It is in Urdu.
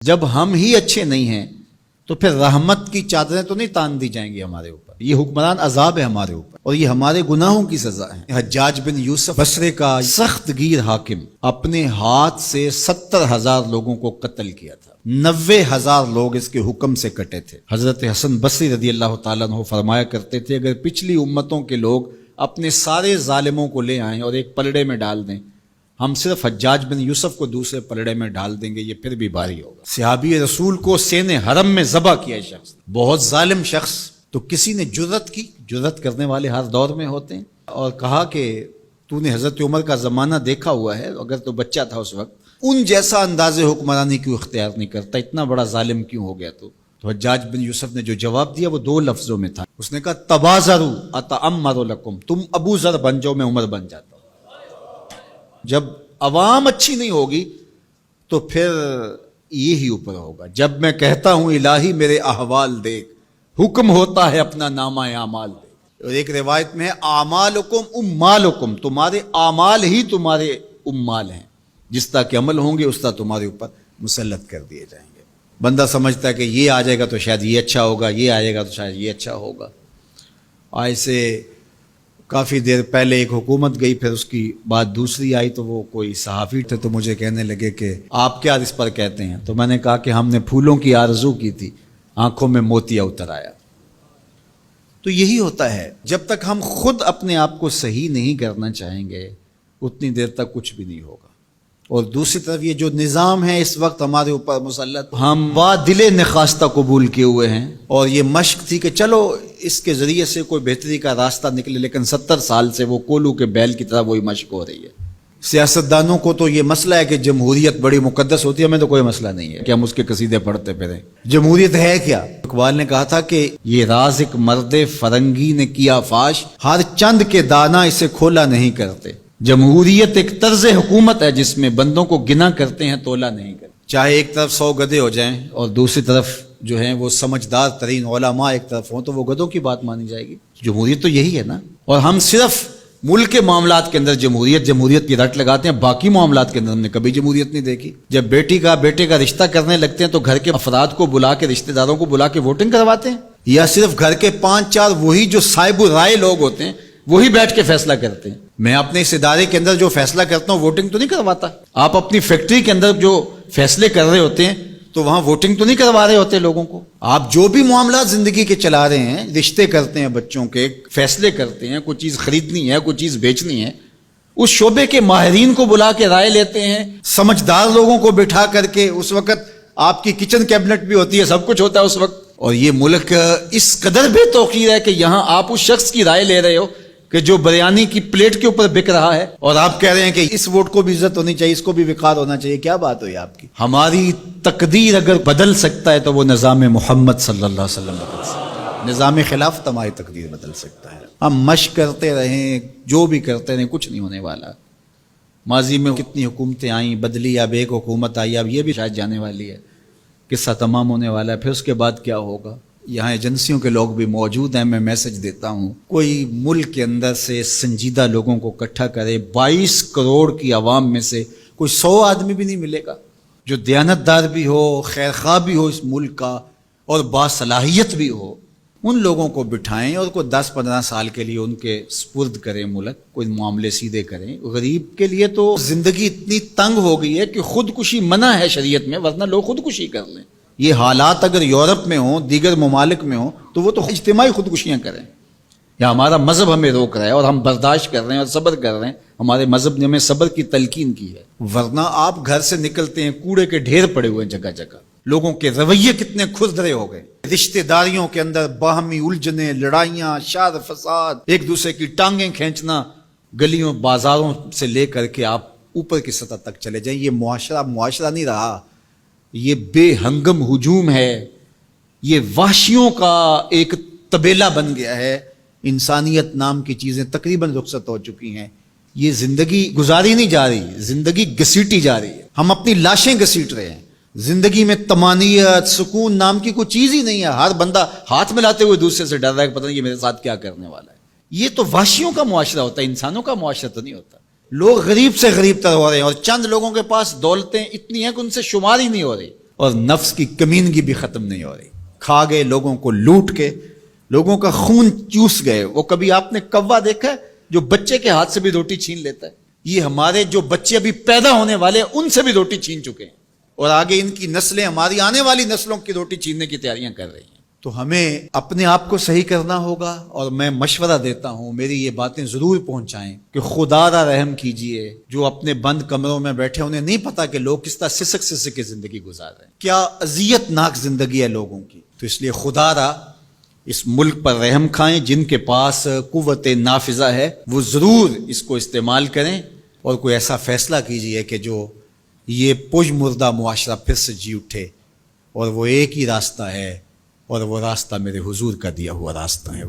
جب ہم ہی اچھے نہیں ہیں تو پھر رحمت کی چادریں تو نہیں تان دی جائیں گی ہمارے اوپر. یہ حکمران عذاب ہے ہمارے اوپر اور یہ ہمارے گناہوں کی سزا ہے. حجاج بن یوسف بصرے کا سخت گیر حاکم اپنے ہاتھ سے 70,000 لوگوں کو قتل کیا تھا. 90,000 لوگ اس کے حکم سے کٹے تھے. حضرت حسن بصری رضی اللہ تعالیٰ عنہ فرمایا کرتے تھے اگر پچھلی امتوں کے لوگ اپنے سارے ظالموں کو لے آئیں اور ایک پلڑے میں ڈال دیں، ہم صرف حجاج بن یوسف کو دوسرے پلڑے میں ڈال دیں گے، یہ پھر بھی بھاری ہوگا. صحابی رسول کو سین حرم میں ذبح کیا شخص، بہت ظالم شخص. تو کسی نے جرت کی، جرت کرنے والے ہر دور میں ہوتے ہیں، اور کہا کہ تو نے حضرت عمر کا زمانہ دیکھا ہوا ہے، اگر تو بچہ تھا اس وقت، ان جیسا انداز حکمرانی کیوں اختیار نہیں کرتا، اتنا بڑا ظالم کیوں ہو گیا تو حجاج بن یوسف نے جو جواب دیا وہ 2 لفظوں میں تھا. اس نے کہا تبازروا اتعمر لکم، تم ابو ذر بن جاؤ میں عمر بن جاتا ہوں. جب عوام اچھی نہیں ہوگی تو پھر یہی اوپر ہوگا. جب میں کہتا ہوں الہی میرے احوال دیکھ، حکم ہوتا ہے اپنا نامہ اعمال دیکھ. اور ایک روایت میں ہے اعمالکم امالکم، تمہارے اعمال ہی تمہارے امال ہیں، جس طرح کے عمل ہوں گے اس طرح تمہارے اوپر مسلط کر دیے جائیں گے. بندہ سمجھتا ہے کہ یہ آ جائے گا تو شاید یہ اچھا ہوگا، یہ آئے گا تو شاید یہ اچھا ہوگا. ایسے کافی دیر پہلے ایک حکومت گئی، پھر اس کی بعد دوسری آئی، تو وہ کوئی صحافی تھے تو مجھے کہنے لگے کہ آپ کیا اس پر کہتے ہیں؟ تو میں نے کہا کہ ہم نے پھولوں کی آرزو کی تھی، آنکھوں میں موتیا اتر آیا. تو یہی ہوتا ہے، جب تک ہم خود اپنے آپ کو صحیح نہیں کرنا چاہیں گے اتنی دیر تک کچھ بھی نہیں ہوگا. اور دوسری طرف یہ جو نظام ہے اس وقت ہمارے اوپر مسلط، ہم با دل نخواستہ قبول کیے ہوئے ہیں، اور یہ مشق تھی کہ چلو اس کے ذریعے سے کوئی بہتری کا راستہ نکلے، لیکن 70 سال سے وہ کولو کے بیل کی طرح وہی مشق ہو رہی ہے. سیاستدانوں کو تو یہ مسئلہ ہے کہ جمہوریت بڑی مقدس ہوتی ہے، ہمیں تو کوئی مسئلہ نہیں ہے کہ ہم اس کے قصیدے پڑھتے پھریں. جمہوریت ہے کیا؟ اقبال نے کہا تھا کہ یہ راز ایک مرد فرنگی نے کیا فاش، ہر چند کے دانا اسے کھولا نہیں کرتے. جمہوریت ایک طرز حکومت ہے جس میں بندوں کو گنا کرتے ہیں، تولا نہیں کرتے. چاہے ایک طرف 100 گدھے ہو جائیں اور دوسری طرف جو ہیں وہ سمجھدار ترین علماء ایک طرف ہوں، تو وہ گدھوں کی بات مانی جائے گی. جمہوریت تو یہی ہے نا. اور ہم صرف ملک کے معاملات کے اندر جمہوریت کی رٹ لگاتے ہیں، باقی معاملات کے اندر ہم نے کبھی جمہوریت نہیں دیکھی. جب بیٹے کا رشتہ کرنے لگتے ہیں تو گھر کے افراد کو بلا کے، رشتہ داروں کو بلا کے ووٹنگ کرواتے ہیں، یا صرف گھر کے 5-4 وہی جو صاحب رائے لوگ ہوتے ہیں وہی بیٹھ کے فیصلہ کرتے ہیں. میں اپنے اس ادارے کے اندر جو فیصلہ کرتا ہوں ووٹنگ تو نہیں کرواتا. آپ اپنی فیکٹری کے اندر جو فیصلے کر رہے ہوتے ہیں تو وہاں ووٹنگ تو نہیں کروا رہے ہوتے لوگوں کو. آپ جو بھی معاملات زندگی کے چلا رہے ہیں، رشتے کرتے ہیں بچوں کے، فیصلے کرتے ہیں، کوئی چیز خریدنی ہے، کوئی چیز بیچنی ہے، اس شعبے کے ماہرین کو بلا کے رائے لیتے ہیں، سمجھدار لوگوں کو بٹھا کر کے. اس وقت آپ کی کچن کیبنٹ بھی ہوتی ہے، سب کچھ ہوتا ہے اس وقت. اور یہ ملک اس قدر بے توقیر ہے کہ یہاں آپ اس شخص کی رائے لے رہے ہو کہ جو بریانی کی پلیٹ کے اوپر بک رہا ہے، اور آپ کہہ رہے ہیں کہ اس ووٹ کو بھی عزت ہونی چاہیے، اس کو بھی وقار ہونا چاہیے. کیا بات ہوئی آپ کی؟ ہماری تقدیر اگر بدل سکتا ہے تو وہ نظام محمد صلی اللہ علیہ وسلم بدل سکتا ہے. نظام خلافت ہماری تقدیر بدل سکتا ہے. ہم مشق کرتے رہیں، جو بھی کرتے رہیں، کچھ نہیں ہونے والا. ماضی میں کتنی حکومتیں آئیں، بدلی، اب ایک حکومت آئی، اب یہ بھی شاید جانے والی ہے، قصہ تمام ہونے والا ہے. پھر اس کے بعد کیا ہوگا؟ یہاں ایجنسیوں کے لوگ بھی موجود ہیں. میں میسج دیتا ہوں، کوئی ملک کے اندر سے سنجیدہ لوگوں کو اکٹھا کرے. 22 کروڑ کی عوام میں سے کوئی 100 آدمی بھی نہیں ملے گا جو دیانتدار بھی ہو، خیر خواہ بھی ہو اس ملک کا، اور باصلاحیت بھی ہو. ان لوگوں کو بٹھائیں اور کوئی 10-15 سال کے لیے ان کے سپرد کریں ملک، کوئی معاملے سیدھے کریں. غریب کے لیے تو زندگی اتنی تنگ ہو گئی ہے کہ خودکشی منع ہے شریعت میں، ورنہ لوگ خودکشی کر لیں. یہ حالات اگر یورپ میں ہوں، دیگر ممالک میں ہوں، تو وہ تو اجتماعی خودکشیاں کریں. یا ہمارا مذہب ہمیں روک رہا ہے اور ہم برداشت کر رہے ہیں اور صبر کر رہے ہیں. ہمارے مذہب نے ہمیں صبر کی تلقین کی ہے. ورنہ آپ گھر سے نکلتے ہیں، کوڑے کے ڈھیر پڑے ہوئے ہیں جگہ جگہ. لوگوں کے رویے کتنے کھردرے ہو گئے. رشتہ داریوں کے اندر باہمی الجھنیں، لڑائیاں، شر فساد، ایک دوسرے کی ٹانگیں کھینچنا. گلیوں بازاروں سے لے کر کے آپ اوپر کی سطح تک چلے جائیں، یہ معاشرہ نہیں رہا. یہ بے ہنگم ہجوم ہے، یہ وحشیوں کا ایک طبیلہ بن گیا ہے. انسانیت نام کی چیزیں تقریباً رخصت ہو چکی ہیں. یہ زندگی گزاری نہیں جا رہی، زندگی گھسیٹی جا رہی ہے. ہم اپنی لاشیں گھسیٹ رہے ہیں. زندگی میں طمانینت، سکون نام کی کوئی چیز ہی نہیں ہے. ہر بندہ ہاتھ ملاتے ہوئے دوسرے سے ڈر رہا ہے کہ پتہ نہیں یہ میرے ساتھ کیا کرنے والا ہے. یہ تو وحشیوں کا معاشرہ ہوتا ہے، انسانوں کا معاشرہ تو نہیں ہوتا. لوگ غریب سے غریب تر ہو رہے ہیں، اور چند لوگوں کے پاس دولتیں اتنی ہیں کہ ان سے شمار ہی نہیں ہو رہی. اور نفس کی کمینگی بھی ختم نہیں ہو رہی. کھا گئے لوگوں کو لوٹ کے, لوگوں کا خون چوس گئے. وہ کبھی آپ نے کوا دیکھا ہے جو بچے کے ہاتھ سے بھی روٹی چھین لیتا ہے؟ یہ ہمارے جو بچے ابھی پیدا ہونے والے ان سے بھی روٹی چھین چکے ہیں, اور آگے ان کی نسلیں ہماری آنے والی نسلوں کی روٹی چھیننے کی تیاریاں کر رہی ہیں. تو ہمیں اپنے آپ کو صحیح کرنا ہوگا, اور میں مشورہ دیتا ہوں میری یہ باتیں ضرور پہنچائیں کہ خدا را رحم کیجئے. جو اپنے بند کمروں میں بیٹھے انہیں نہیں پتا کہ لوگ کس طرح سسک سسک کے زندگی گزار رہے ہیں, کیا اذیت ناک زندگی ہے لوگوں کی. تو اس لیے خدا را اس ملک پر رحم کھائیں. جن کے پاس قوت نافذہ ہے وہ ضرور اس کو استعمال کریں, اور کوئی ایسا فیصلہ کیجئے کہ جو یہ پج مردہ معاشرہ پھر سے جی اٹھے, اور وہ ایک ہی راستہ ہے, اور وہ راستہ میرے حضور کا دیا ہوا راستہ ہے.